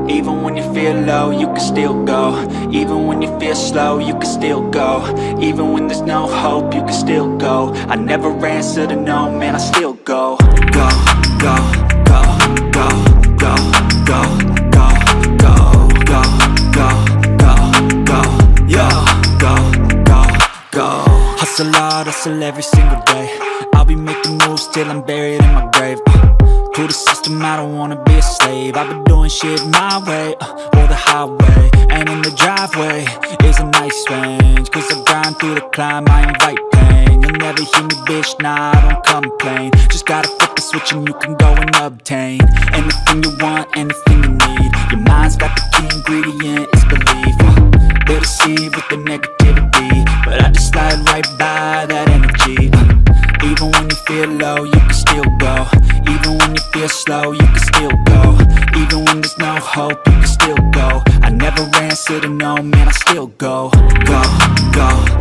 Even when you feel low, you can still go. Even when you feel slow, you can still go. Even when there's no hope, you can still go. I never answer to no, man, I still go. Go, go, go, go, go, go, go, go, go, go, go, go, yo, go, go, go. Hustle hard, hustle every single day. I'll be making moves till I'm buried in my grave. To the system, I don't wanna be a slave. I've been doing shit my way, or the highway. And in the driveway is a nice range, cause I grind through the climb, I invite pain. You'll never hear me, bitch, nah, I don't complain. Just gotta flip the switch and you can go and obtain anything you want, anything you need. Your mind's got the key ingredient, it's belief. They'll deceive with the negativity, but I just slide right by that energy. Even when you feel low, you can still go. Even when you feel slow, you can still go. Even when there's no hope, you can still go. I never answer to no, man, I still go. Go, go.